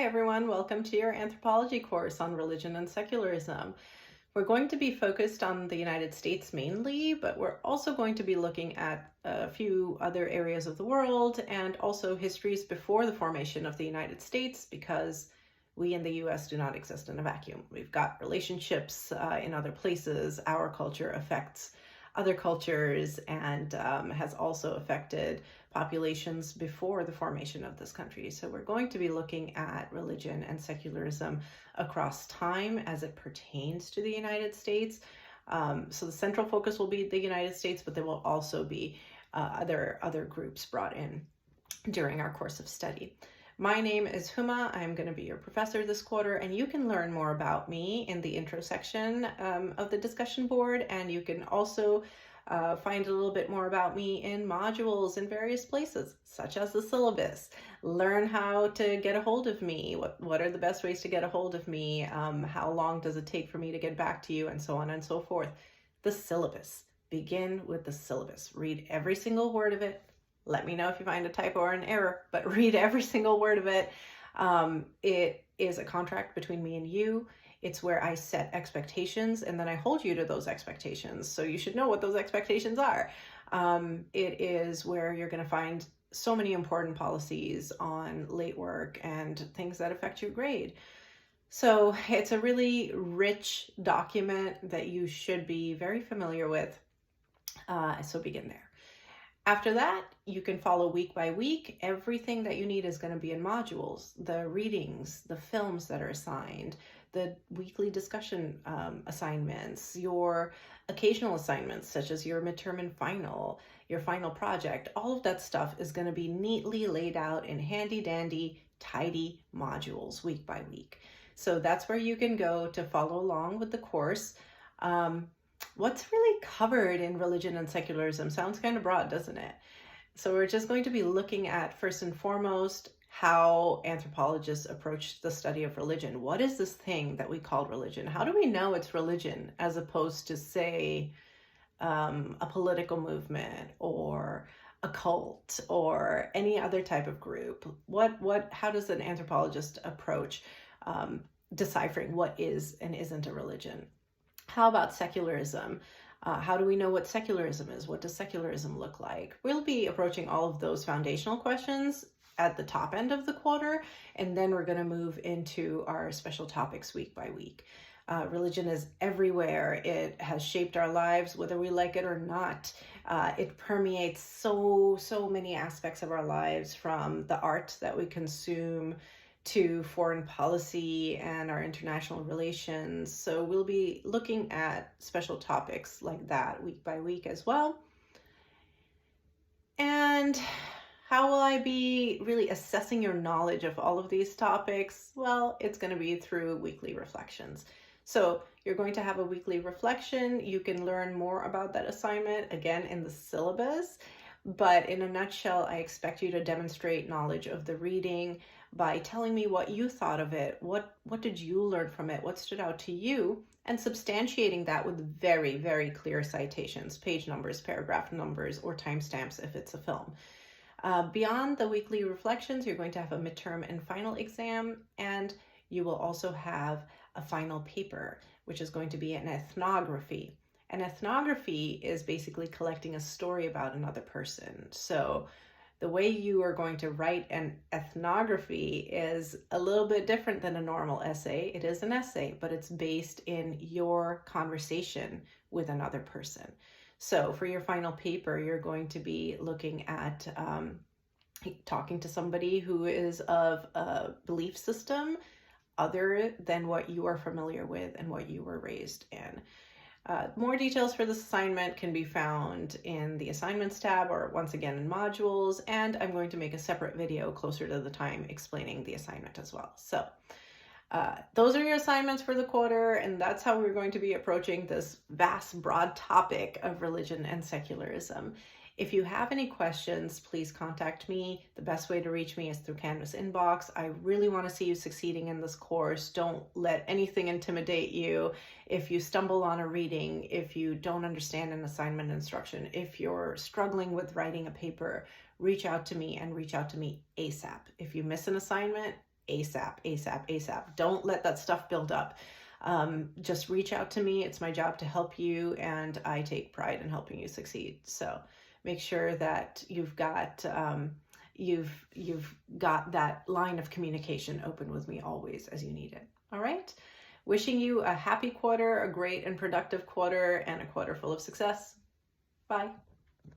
Hi everyone, welcome to your anthropology course on religion and secularism. We're going to be focused on the United States mainly, but we're also going to be looking at a few other areas of the world and also histories before the formation of the United States, because we in the US do not exist in a vacuum. We've got relationships in other places. Our culture affects other cultures and has also affected populations before the formation of this country. So we're going to be looking at religion and secularism across time as it pertains to the United States. So the central focus will be the United States, but there will also be other groups brought in during our course of study. My name is Huma. I'm going to be your professor this quarter, and you can learn more about me in the intro section of the discussion board, and you can also find a little bit more about me in modules in various places, such as the syllabus. Learn how to get a hold of me, what are the best ways to get a hold of me, how long does it take for me to get back to you, and so on and so forth. The syllabus. Begin with the syllabus. Read every single word of it. Let me know if you find a typo or an error, but read every single word of it. It is a contract between me and you. It's where I set expectations and then I hold you to those expectations. So you should know what those expectations are. It is where you're going to find so many important policies on late work and things that affect your grade. So it's a really rich document that you should be very familiar with. So begin there. After that, you can follow week by week. Everything that you need is going to be in modules. The readings, the films that are assigned, the weekly discussion assignments, your occasional assignments, such as your midterm and final, your final project. All of that stuff is going to be neatly laid out in handy dandy, tidy modules week by week. So that's where you can go to follow along with the course. What's really covered in religion and secularism sounds kind of broad, doesn't it? So we're just going to be looking at, first and foremost, how anthropologists approach the study of religion. What is this thing that we call religion? How do we know it's religion as opposed to, say, a political movement or a cult or any other type of group? How does an anthropologist approach deciphering what is and isn't a religion? How about secularism? How do we know what secularism is? What does secularism look like? We'll be approaching all of those foundational questions at the top end of the quarter, and then we're going to move into our special topics week by week. Religion is everywhere. It has shaped our lives, whether we like it or not. It permeates so many aspects of our lives, from the art that we consume to foreign policy and our international relations. So we'll be looking at special topics like that week by week as well. And how will I be really assessing your knowledge of all of these topics? Well, it's going to be through weekly reflections. So you're going to have a weekly reflection. You can learn more about that assignment, again, in the syllabus. But in a nutshell, I expect you to demonstrate knowledge of the reading by telling me what you thought of it. What did you learn from it? What stood out to you? And substantiating that with very, very clear citations, page numbers, paragraph numbers, or timestamps if it's a film. Beyond the weekly reflections, you're going to have a midterm and final exam, and you will also have a final paper, which is going to be an ethnography. An ethnography is basically collecting a story about another person. So the way you are going to write an ethnography is a little bit different than a normal essay. It is an essay, but it's based in your conversation with another person. So for your final paper, you're going to be looking at talking to somebody who is of a belief system other than what you are familiar with and what you were raised in. More details for this assignment can be found in the assignments tab, or once again in modules, and I'm going to make a separate video closer to the time explaining the assignment as well. So those are your assignments for the quarter, and that's how we're going to be approaching this vast, broad topic of religion and secularism. If you have any questions, please contact me. The best way to reach me is through Canvas inbox. I really want to see you succeeding in this course. Don't let anything intimidate you. If you stumble on a reading, if you don't understand an assignment instruction, if you're struggling with writing a paper, reach out to me, and reach out to me ASAP. If you miss an assignment, ASAP, ASAP, ASAP. Don't let that stuff build up. Just reach out to me. It's my job to help you, and I take pride in helping you succeed. So make sure that you've got that line of communication open with me always as you need it. All right. Wishing you a happy quarter, a great and productive quarter, and a quarter full of success. Bye.